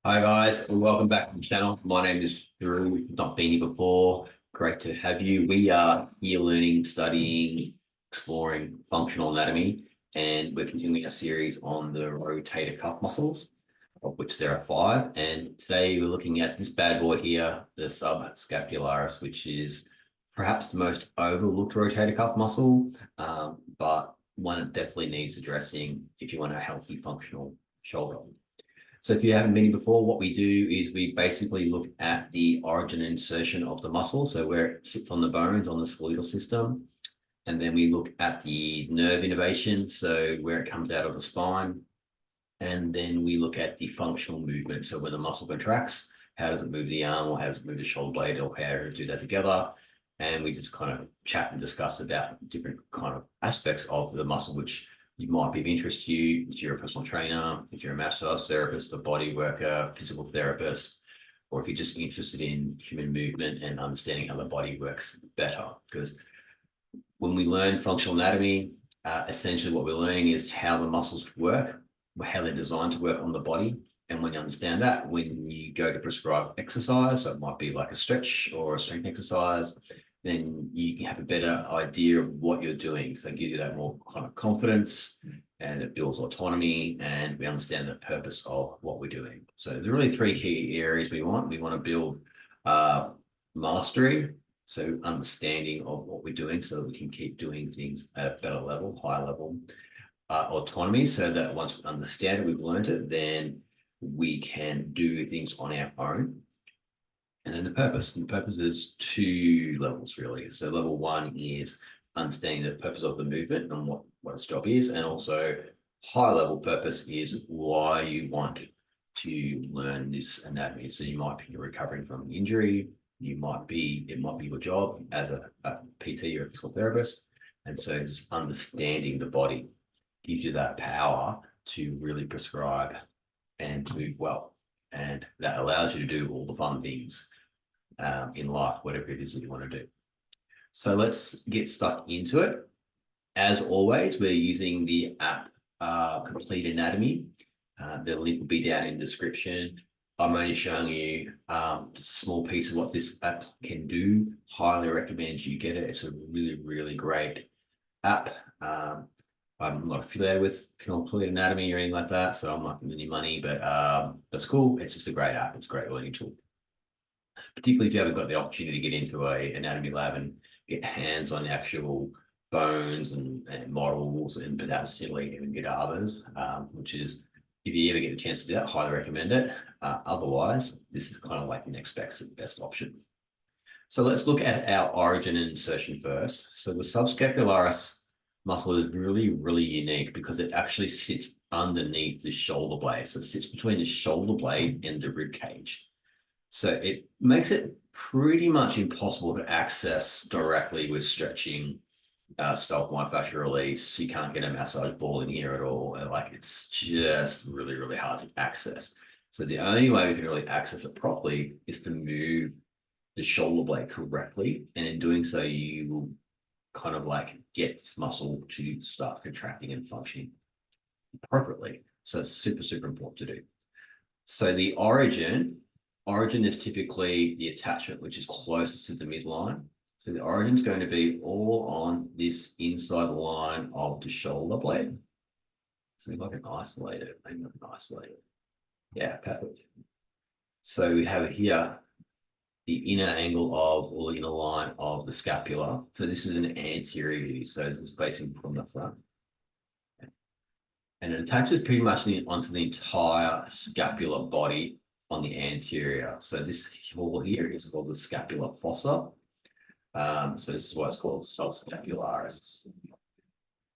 Hi guys, and welcome back to the channel. My name is Drew. If you've not been here before, great to have you. We are here learning, studying, exploring functional anatomy, and we're continuing a series on the rotator cuff muscles, of which there are five. And today we're looking at this bad boy here, the subscapularis, which is perhaps the most overlooked rotator cuff muscle, but one that definitely needs addressing if you want a healthy, functional shoulder. So if you haven't been here before, what we do is we basically look at the origin and insertion of the muscle, so where it sits on the bones, on the skeletal system. And then we look at the nerve innervation, so where it comes out of the spine. And then we look at the functional movement, so when the muscle contracts, how does it move the arm, or how does it move the shoulder blade, or how to do that together. And we just kind of chat and discuss about different kind of aspects of the muscle, which you might be of interest to you if you're a personal trainer, if you're a massage therapist, a body worker, physical therapist, or if you're just interested in human movement and understanding how the body works better. Because when we learn functional anatomy, essentially what we're learning is how the muscles work, how they're designed to work on the body. And when you understand that, when you go to prescribe exercise, so it might be like a stretch or a strength exercise, then you can have a better idea of what you're doing. So it gives you that more kind of confidence, and it builds autonomy, and we understand the purpose of what we're doing. So there are really three key areas we want. We want to build mastery, so understanding of what we're doing so that we can keep doing things at a better level, higher level. Autonomy, so that once we understand it, we've learned it, then we can do things on our own. And then the purpose. And the purpose is two levels, really. So level one is understanding the purpose of the movement and what its job is. And also high level purpose is why you want to learn this anatomy. So you might be recovering from an injury. It might be your job as a PT or a physical therapist. And so just understanding the body gives you that power to really prescribe and to move well. And that allows you to do all the fun things in life, whatever it is that you want to do. So let's get stuck into it. As always, we're using the app Complete Anatomy. The link will be down in the description. I'm only showing you a small piece of what this app can do. Highly recommend you get it. It's a really, really great app. I'm not affiliated with Complete Anatomy or anything like that, so I'm not giving any money, but that's cool. It's just a great app. It's a great learning tool. Particularly if you haven't got the opportunity to get into an anatomy lab and get hands on actual bones and models and potentially even get others, which is, if you ever get a chance to do that, highly recommend it. Otherwise, this is kind of like the next best option. So let's look at our origin and insertion first. So the subscapularis muscle is really, really unique because it actually sits underneath the shoulder blade. So it sits between the shoulder blade and the rib cage. So it makes it pretty much impossible to access directly with stretching, stealth myofascial release. You can't get a massage ball in here at all. And like, it's just really, really hard to access. So the only way we can really access it properly is to move the shoulder blade correctly. And in doing so, you will kind of like get this muscle to start contracting and functioning appropriately. So it's super, super important to do. So the origin is typically the attachment which is closest to the midline. So the origin is going to be all on this inside line of the shoulder blade. So if I can isolate it, maybe I can isolate it. Yeah, perfect. So we have here the inner angle of, or the inner line of the scapula. So this is an anterior view. So this is facing from the front. And it attaches pretty much onto the entire scapular body on the anterior. So this wall here is called the scapular fossa. So this is why it's called subscapularis.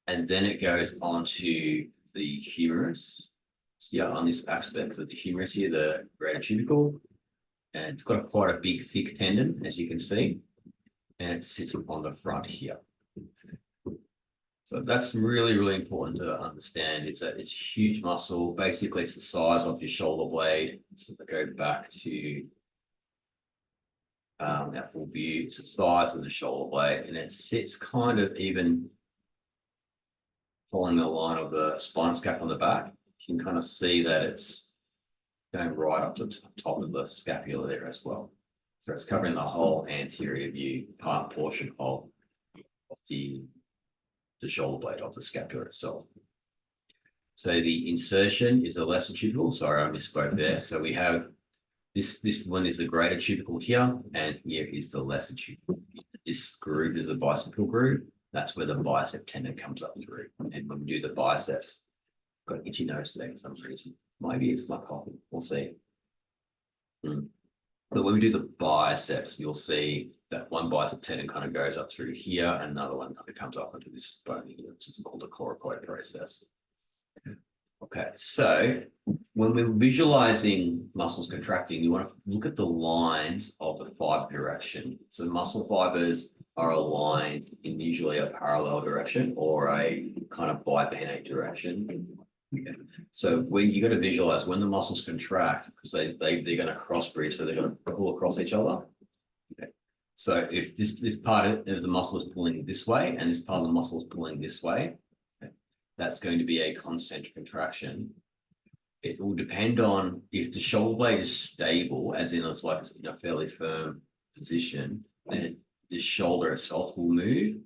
And then it goes on to the humerus here on this aspect of the humerus here, the greater tubercle. And it's got quite a big, thick tendon, as you can see. And it sits on the front here. So that's really, really important to understand. It's a huge muscle. Basically, it's the size of your shoulder blade. So if I go back to our full view, it's the size of the shoulder blade, and it sits kind of even following the line of the spine scap on the back. You can kind of see that it's going right up to the top of the scapula there as well. So it's covering the whole anterior view portion of the shoulder blade of the scapula itself. So the insertion is the lesser tubercle. Sorry, I misspoke there. So we have this one is the greater tubercle here, and here is the lesser tubercle. This groove is the bicipital groove. That's where the bicep tendon comes up through. And when we do the biceps, got an itchy nose today for some reason. Maybe it's my coffee. We'll see. But when we do the biceps, you'll see that one bicep tendon kind of goes up through here, and another one kind of comes up into this bone here, which is called the coracoid process. Okay, so when we're visualizing muscles contracting, you want to look at the lines of the fiber direction. So muscle fibers are aligned in usually a parallel direction or a kind of bipennate direction. Okay. So when you got to visualize when the muscles contract, because they're going to cross bridge, so they're going to pull across each other. Okay. So if this part of the muscle is pulling this way and this part of the muscle is pulling this way, okay, that's going to be a concentric contraction. It will depend on if the shoulder blade is stable, as in it's like in a fairly firm position, then the shoulder itself will move.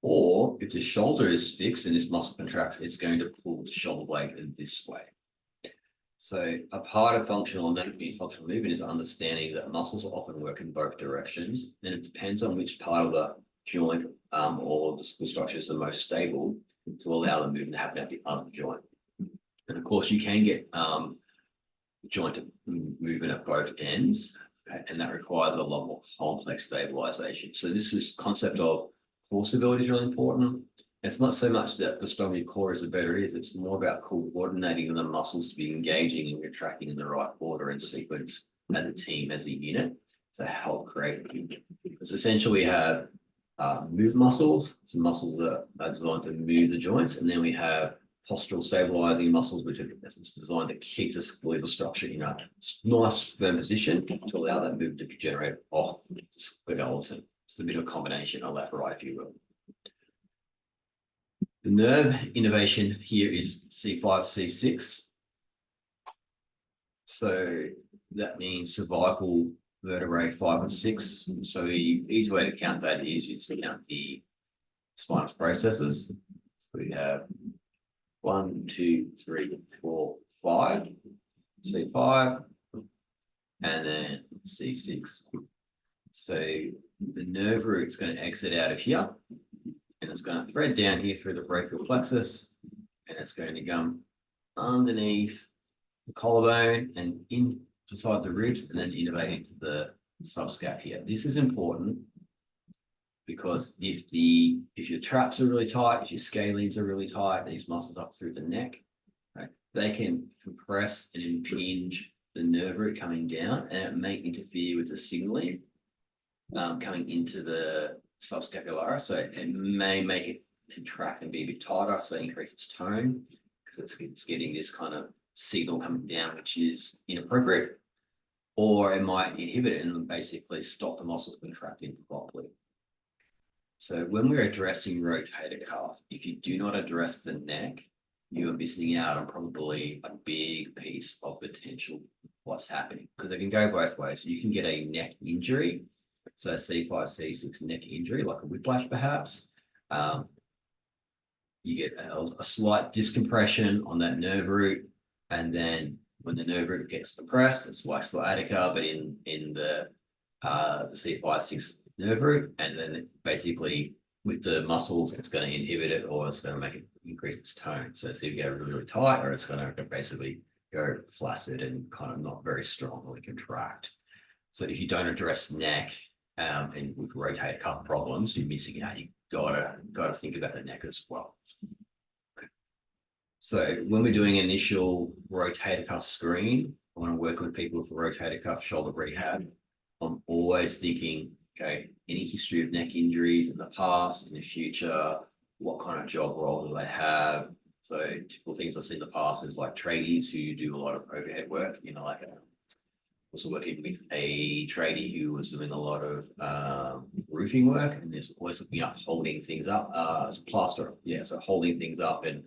Or if the shoulder is fixed and this muscle contracts, it's going to pull the shoulder blade in this way. So a part of functional anatomy and functional movement is understanding that muscles often work in both directions, and it depends on which part of the joint or the structure is the most stable to allow the movement to happen at the other joint. And of course, you can get joint movement at both ends, okay, and that requires a lot more complex stabilization. So this concept of core stability is really important. It's not so much that the stronger your core is, the better it is. It's more about coordinating the muscles to be engaging and contracting in the right order and sequence as a team, as a unit, to help create movement. Because essentially we have move muscles, some muscles that are designed to move the joints, and then we have postural stabilizing muscles, which are designed to keep the skeletal structure in a nice firm position to allow that movement to be generated off the skeleton. It's a bit of a combination of left, right, if you will. The nerve innervation here is C5, C6. So that means cervical vertebrae 5 and 6. So the easy way to count that is you just count the spinous processes. So we have 1, 2, 3, 4, 5, C5, and then C6. So the nerve root is going to exit out of here, and it's going to thread down here through the brachial plexus, and it's going to come underneath the collarbone and in beside the ribs, and then innervate into the subscap here. This is important because if your traps are really tight, if your scalenes are really tight, these muscles up through the neck, right, they can compress and impinge the nerve root coming down, and it may interfere with the signaling coming into the subscapularis. So it may make it contract and be a bit tighter, so increase its tone, because it's getting this kind of signal coming down, which is inappropriate, or it might inhibit it and basically stop the muscles contracting properly. So when we're addressing rotator cuff, if you do not address the neck, you are missing out on probably a big piece of potential what's happening, because it can go both ways. You can get a neck injury, so C5, C6 neck injury, like a whiplash perhaps. You get a slight discompression on that nerve root, and then when the nerve root gets depressed, it's like sciatica, but in the C5, C6 nerve root, and then basically with the muscles, it's going to inhibit it, or it's going to make it increase its tone. So it's either go really, really tight, or it's going to basically go flaccid and kind of not very strongly contract. So if you don't address neck and with rotator cuff problems, you're missing out. You gotta think about the neck as well. Okay. So when we're doing initial rotator cuff screen, I want to work with people with rotator cuff shoulder rehab. I'm always thinking, okay, any history of neck injuries in the past, in the future, what kind of job role do they have? So typical things I've seen in the past is like tradies who do a lot of overhead work, like also working with a tradie who was doing a lot of roofing work, and is always looking up, holding things up, it's plaster, yeah, so holding things up and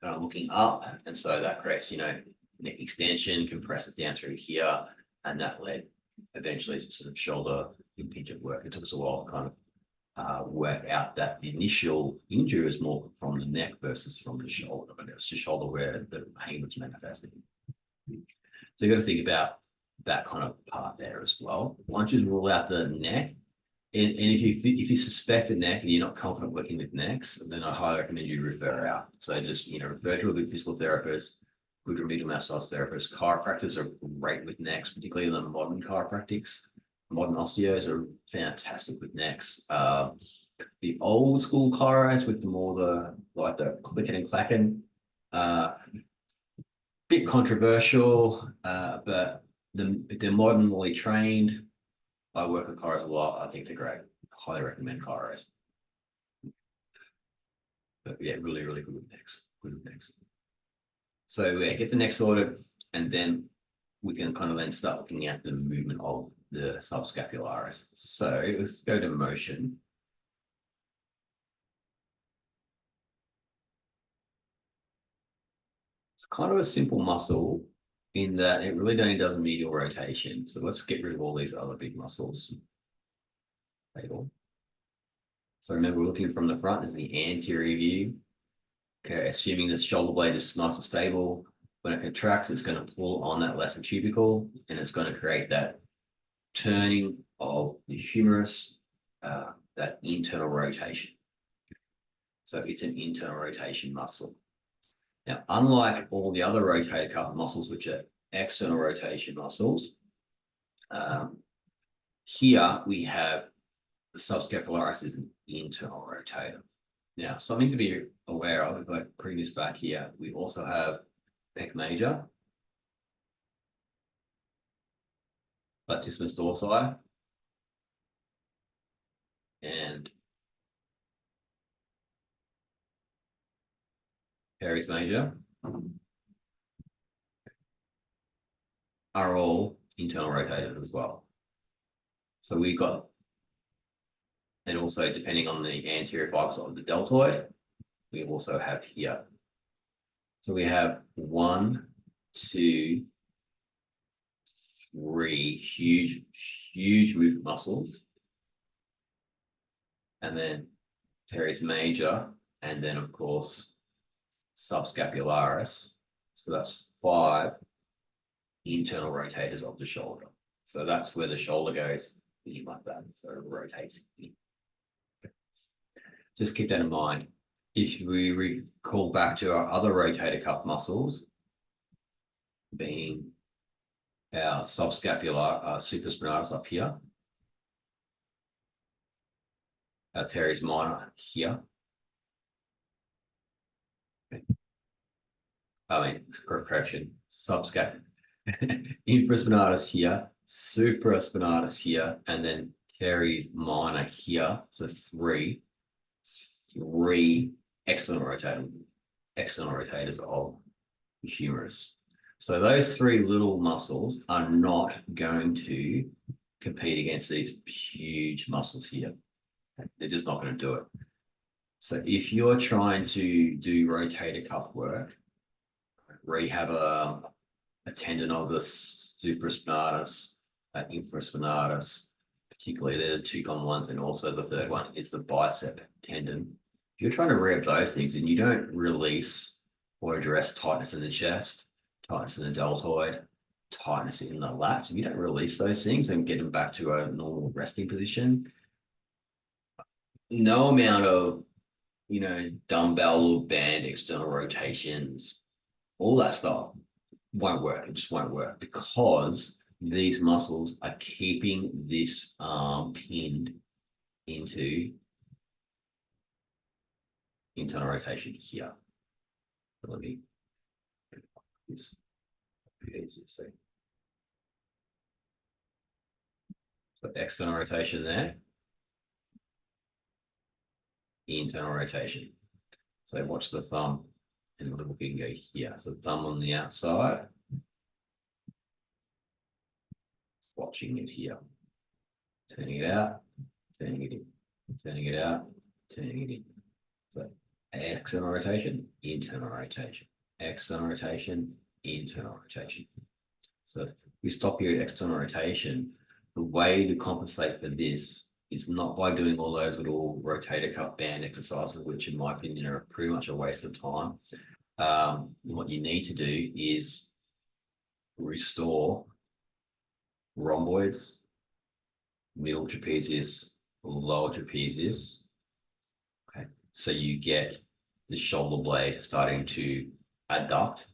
kind of looking up, and so that creates, neck extension, compresses down through here, and that led eventually to sort of shoulder impingement work. It took us a while to kind of work out that the initial injury was more from the neck versus from the shoulder, but it was the shoulder where the pain was manifesting. So you got to think about that kind of part there as well. Once you rule out the neck, and if you suspect a neck and you're not confident working with necks, then I highly recommend you refer out. So just refer to a good physical therapist, good remedial massage therapist. Chiropractors are great with necks, particularly the modern chiropractics. Modern osteos are fantastic with necks. The old school chiros with the clicking and clacking, bit controversial, but they're modernly trained. I work with chiros a lot. I think they're great. Highly recommend chiros. But yeah, really, really good with necks. Good with necks. So yeah, get the neck sorted, and then we can kind of then start looking at the movement of the subscapularis. So let's go to motion. It's kind of a simple muscle in that it really only does medial rotation. So let's get rid of all these other big muscles. So remember, we're looking from the front is the anterior view. Okay, assuming this shoulder blade is nice and stable. When it contracts, it's going to pull on that lesser tubercle, and it's going to create that turning of the humerus, that internal rotation. So it's an internal rotation muscle. Now, unlike all the other rotator cuff muscles, which are external rotation muscles, here we have the subscapularis is an internal rotator. Now, something to be aware of, if I bring this back here, we also have pec major, latissimus dorsi, and teres major are all internal rotators as well. So we've got, and also depending on the anterior fibers of the deltoid, we also have here. So we have 1, 2, 3 huge movement muscles, and then teres major, and then of course subscapularis. So that's 5 internal rotators of the shoulder. So that's where the shoulder goes in like that. So it rotates in. Just keep that in mind. If we recall back to our other rotator cuff muscles, being our subscapular supraspinatus up here, our teres minor here. Correction, subscap, infraspinatus here, supraspinatus here, and then teres minor here. So three external rotators of the humerus. So those 3 little muscles are not going to compete against these huge muscles here. They're just not going to do it. So if you're trying to do rotator cuff work, rehab a tendon of the supraspinatus, infraspinatus, particularly they're the 2 common ones, and also the third one is the bicep tendon. If you're trying to rehab those things and you don't release or address tightness in the chest, tightness in the deltoid, tightness in the lats, if you don't release those things and get them back to a normal resting position, no amount of dumbbell or band external rotations, all that stuff won't work. It just won't work because these muscles are keeping this arm pinned into internal rotation here. So let me this easy to see. So external rotation there, internal rotation. So watch the thumb and the little finger here. So thumb on the outside, watching it here, turning it out, turning it in, turning it out, turning it in. So external rotation, internal rotation, external rotation, internal rotation. So if we stop here at external rotation, the way to compensate for this is not by doing all those little rotator cuff band exercises, which in my opinion are pretty much a waste of time. What you need to do is restore rhomboids, middle trapezius, lower trapezius. Okay, so you get the shoulder blade starting to adduct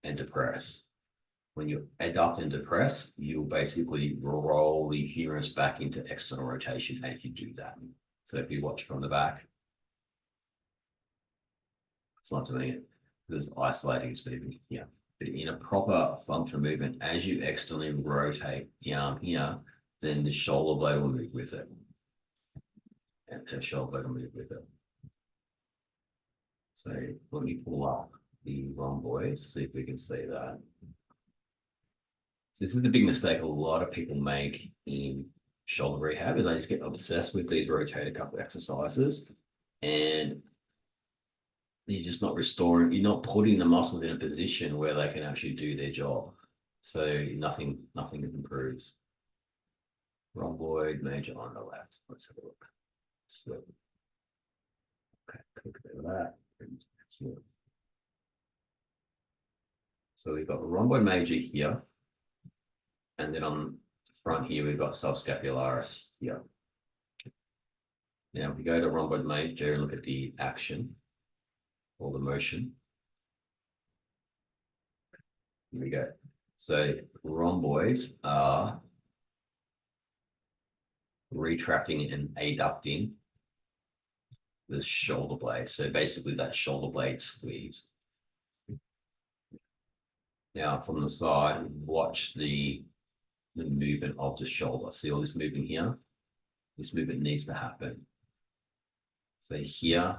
and depress. When you adduct and depress, you'll basically roll the humerus back into external rotation as you do that. So if you watch from the back, it's not doing it. There's isolating its movement here. But in a proper functional movement, as you externally rotate the arm here, then the shoulder blade will move with it. And the shoulder blade will move with it. So let me pull up the rhomboids, see if we can see that. So this is the big mistake a lot of people make in shoulder rehab, is they just get obsessed with these rotator cuff exercises, and you're just not restoring, you're not putting the muscles in a position where they can actually do their job. So nothing improves. Rhomboid major on the left. Let's have a look. So, okay, click over that. So we've got rhomboid major here. And then on the front here, we've got subscapularis here. Now, if we go to rhomboid major and look at the action or the motion. Here we go. So rhomboids are retracting and adducting the shoulder blade. So basically that shoulder blade squeeze. Now from the side, watch the movement of the shoulder. See all this movement here? This movement needs to happen. So here,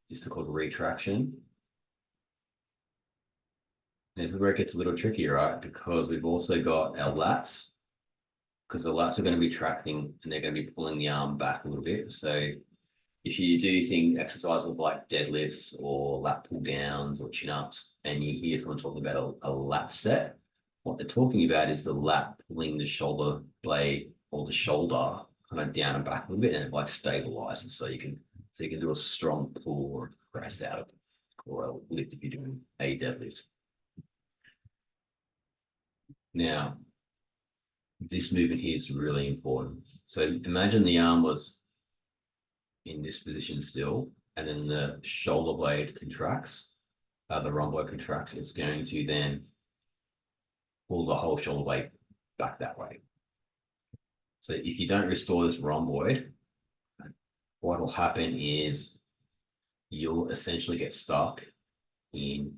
this is called retraction. This is where it gets a little tricky, right? Because we've also got our lats, because the lats are going to be tracting and they're going to be pulling the arm back a little bit. So if you do things, exercises like deadlifts or lat pull downs or chin-ups, and you hear someone talking about a lat set, what they're talking about is the lat pulling the shoulder blade or the shoulder kind of down and back a little bit, and it like stabilizes. So you can do a strong pull or press out of it, or a lift if you're doing a deadlift. Now, this movement here is really important. So imagine the arm was in this position still, and then the shoulder blade contracts, the rhomboid contracts. It's going to then pull the whole shoulder blade back that way. So if you don't restore this rhomboid, what will happen is you'll essentially get stuck in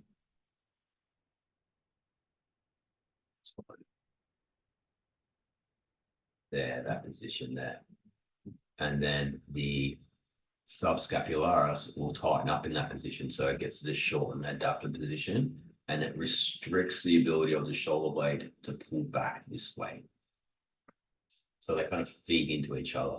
there, that position there. And then the subscapularis will tighten up in that position. So it gets to this short and adapted position, and it restricts the ability of the shoulder blade to pull back this way. So they kind of feed into each other.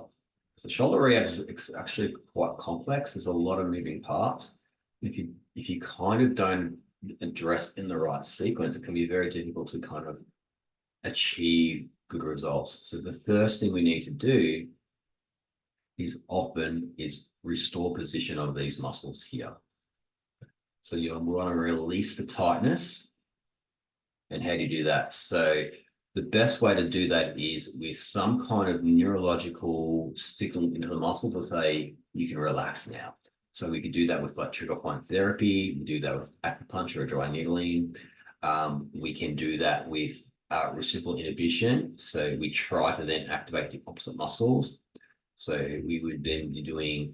So shoulder rehab is actually quite complex. There's a lot of moving parts. If you kind of don't address in the right sequence, it can be very difficult to kind of achieve good results. So the first thing we need to do is restore position of these muscles here. So you want to release the tightness. And how do you do that? So the best way to do that is with some kind of neurological signal into the muscle to say, you can relax now. So we could do that with like trigger point therapy. We do that with acupuncture or dry needling. We can do that with reciprocal inhibition. So we try to then activate the opposite muscles. So we would then be doing,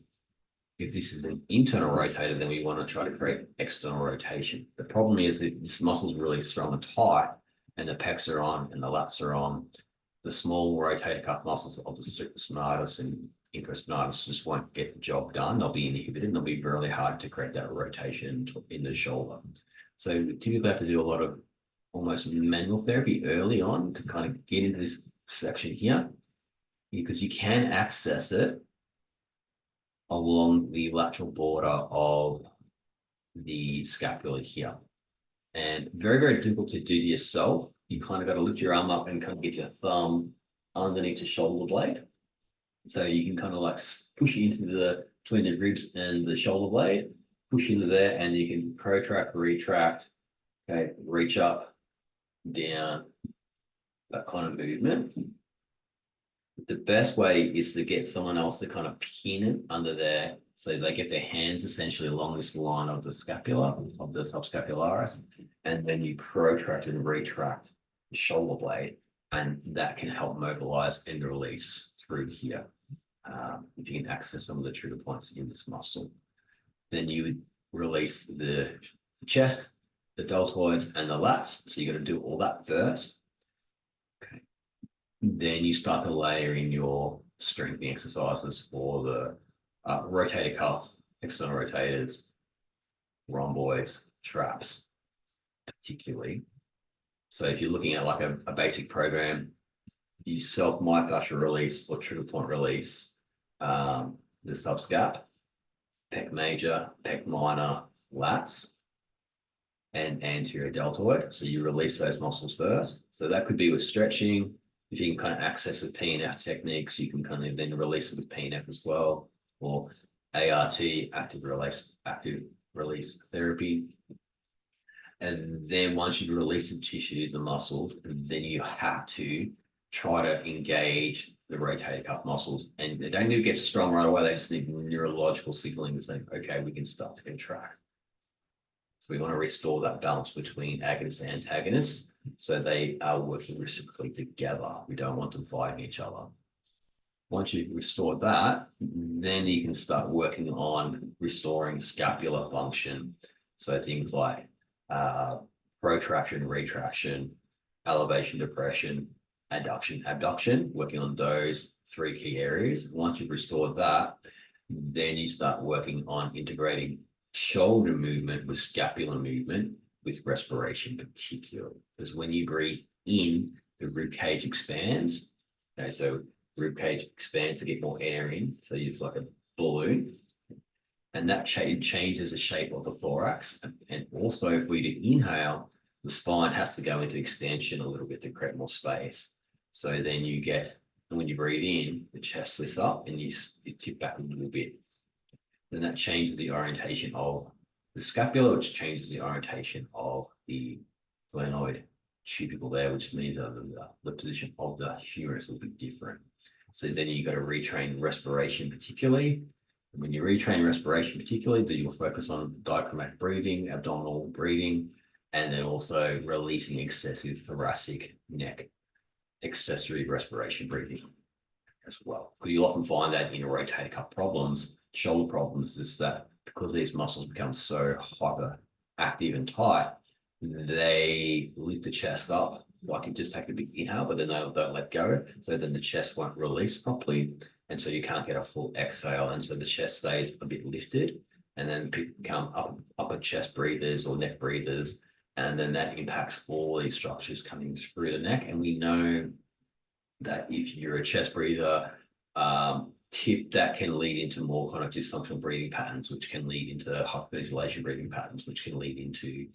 if this is an internal rotator, then we want to try to create external rotation. The problem is if this muscle is really strong and tight, and the pecs are on and the lats are on, the small rotator cuff muscles of the supraspinatus and infraspinatus just won't get the job done. They'll be inhibited and they'll be really hard to create that rotation in the shoulder. So we typically have to do a lot of almost manual therapy early on to kind of get into this section here, because you can access it along the lateral border of the scapula here. and very, very difficult to do to yourself. You kind of got to lift your arm up and kind of get your thumb underneath the shoulder blade. So you can kind of like push into the between the ribs and the shoulder blade, push into there, and you can protract, retract, okay, reach up, down, that kind of movement. The best way is to get someone else to kind of pin it under there. So they get their hands essentially along this line of the scapula, of the subscapularis, and then you protract and retract the shoulder blade, and that can help mobilize and release through here. If you can access some of the trigger points in this muscle, then you would release the chest, the deltoids, and the lats. So you got to do all that first. Okay. Then you start to layer in your strengthening exercises for the rotator cuff, external rotators, rhomboids, traps, particularly. So if you're looking at like a basic program, you self-myofascial release or trigger point release, the subscap, pec major, pec minor, lats, and anterior deltoid. So you release those muscles first. So that could be with stretching. If you can kind of access the PNF techniques, you can kind of then release it with PNF as well, or ART, active release therapy. And then once you've released the tissues, the muscles, then you have to try to engage the rotator cuff muscles. And they don't need to get strong right away. They just need neurological signaling to say, okay, we can start to contract. So we want to restore that balance between agonists and antagonists, so they are working reciprocally together. We don't want them fighting each other. Once you've restored that, then you can start working on restoring scapular function. So things like protraction, retraction, elevation, depression, adduction, abduction, working on those 3 key areas. Once you've restored that, then you start working on integrating shoulder movement with scapular movement with respiration particularly, because when you breathe in, the rib cage expands. Okay, so rib cage expands to get more air in, so it's like a balloon, and that changes the shape of the thorax. And also, if we do inhale, the spine has to go into extension a little bit to create more space. So then you get, when you breathe in, the chest lifts up and you tip back a little bit. Then that changes the orientation of the scapula, which changes the orientation of the glenoid tubercle there, which means that the position of the humerus will be different. So then you got to retrain respiration particularly. And when you retrain respiration particularly, then you'll focus on diaphragmatic breathing, abdominal breathing, and then also releasing excessive thoracic neck accessory respiration breathing as well. Because you'll often find that in rotator cuff problems, shoulder problems, is that because these muscles become so hyperactive and tight, they lift the chest up, like you just take a big inhale, but then they don't let go. So then the chest won't release properly. And so you can't get a full exhale. And so the chest stays a bit lifted, and then people become upper chest breathers or neck breathers. And then that impacts all these structures coming through the neck. And we know that if you're a chest breather, that can lead into more kind of dysfunctional breathing patterns, which can lead into hyperventilation breathing patterns, which can lead into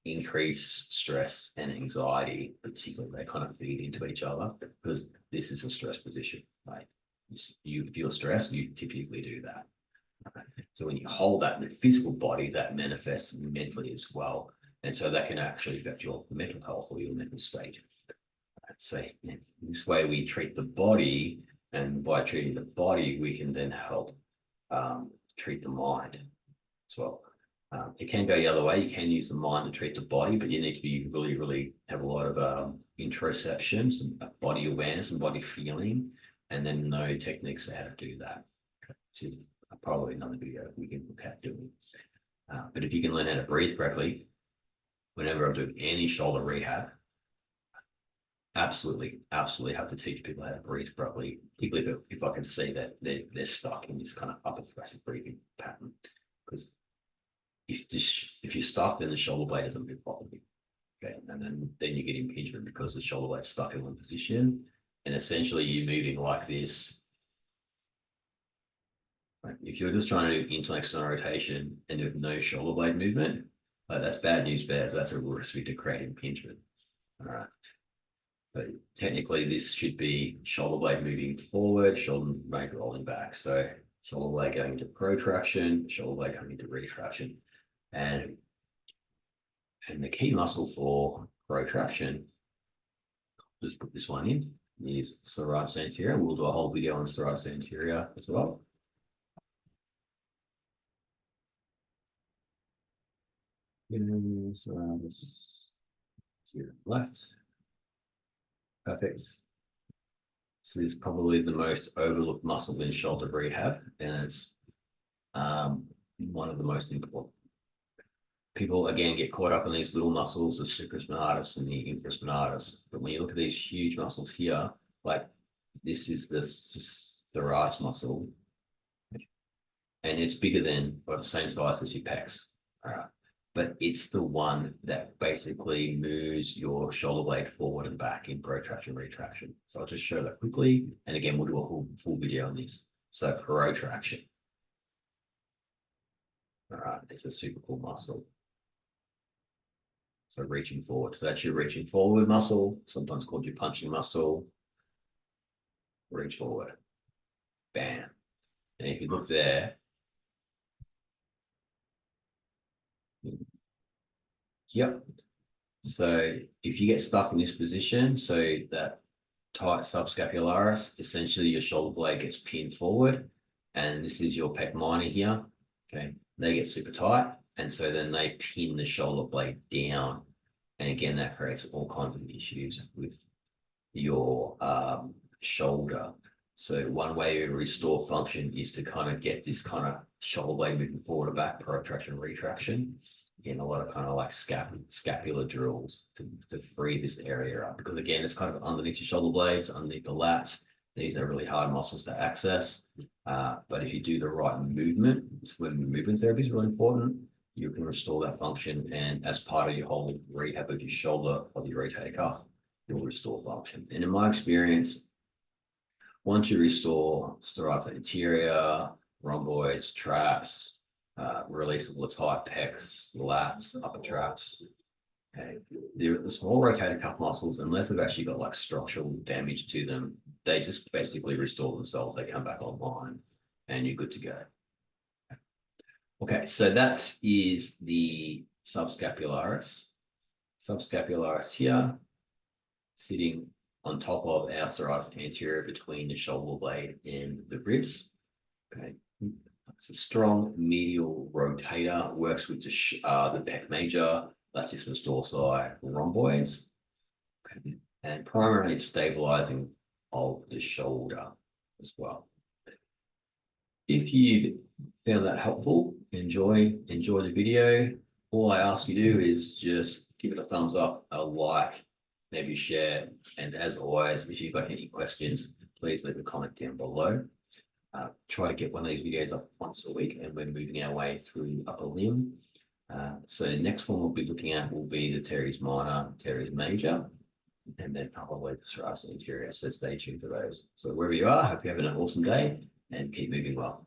increased stress and anxiety. Particularly, they kind of feed into each other because this is a stress position, right? You feel stressed, you typically do that. Okay. So when you hold that in the physical body, that manifests mentally as well. And so that can actually affect your mental health or your mental state. So this way we treat the body, and by treating the body, we can then help treat the mind as well. It can go the other way. You can use the mind to treat the body, but you need to be really have a lot of introspection, some body awareness and body feeling, and then know techniques how to do that, which is probably another video we can look at doing. But if you can learn how to breathe correctly, whenever I'm doing any shoulder rehab, absolutely have to teach people how to breathe properly, particularly if I can see that they're stuck in this kind of upper thoracic breathing pattern. Because if you're stuck, then the shoulder blade doesn't move properly. Okay, and then you get impingement because the shoulder blade's stuck in one position, and essentially you're moving like this. Like if you're just trying to do internal external rotation and there's no shoulder blade movement, That's bad news bears. That's a recipe to create impingement. All right. So technically this should be shoulder blade moving forward, shoulder blade rolling back. So shoulder blade going into protraction, shoulder blade coming into retraction. And the key muscle for protraction, just put this one in, is serratus anterior. We'll do a whole video on serratus anterior as well. Serratus anterior left. Perfect. This is probably the most overlooked muscle in shoulder rehab, and it's one of the most important. People again get caught up in these little muscles, the supraspinatus and the infraspinatus. But when you look at these huge muscles here, like this is the serratus muscle, and it's bigger than or the same size as your pecs. All right. But it's the one that basically moves your shoulder blade forward and back in protraction, retraction. So I'll just show that quickly. And again, we'll do a full video on this. So protraction. All right, it's a super cool muscle. So reaching forward. So that's your reaching forward muscle, sometimes called your punching muscle. Reach forward. Bam. And if you look there, yep. So if you get stuck in this position, so that tight subscapularis, essentially your shoulder blade gets pinned forward, and this is your pec minor here. Okay, they get super tight, and so then they pin the shoulder blade down, and again that creates all kinds of issues with your shoulder. So one way to restore function is to kind of get this kind of shoulder blade moving forward or back, protraction, retraction, in a lot of kind of like scapular drills to free this area up. Because again, it's kind of underneath your shoulder blades, underneath the lats. These are really hard muscles to access. But if you do the right movement, when movement therapy is really important, you can restore that function. And as part of your whole rehab of your shoulder or your rotator cuff, you'll restore function. And in my experience, once you restore serratus anterior, rhomboids, traps, release of the tight pecs, lats, upper traps. Okay, the small rotator cuff muscles, unless they've actually got like structural damage to them, they just basically restore themselves. They come back online, and you're good to go. Okay, so that is the subscapularis. Subscapularis here, sitting on top of our serratus anterior between the shoulder blade and the ribs. Okay, it's a strong medial rotator, works with the pec major, latissimus dorsi, rhomboids, okay, and primarily stabilizing of the shoulder as well. If you found that helpful, enjoy the video. All I ask you to do is just give it a thumbs up, a like, maybe share, and as always, if you've got any questions, please leave a comment down below. Try to get one of these videos up once a week, and we're moving our way through upper limb. So next one we'll be looking at will be the teres minor, teres major, and then probably the serratus anterior. So stay tuned for those. So wherever you are, hope you're having an awesome day and keep moving well.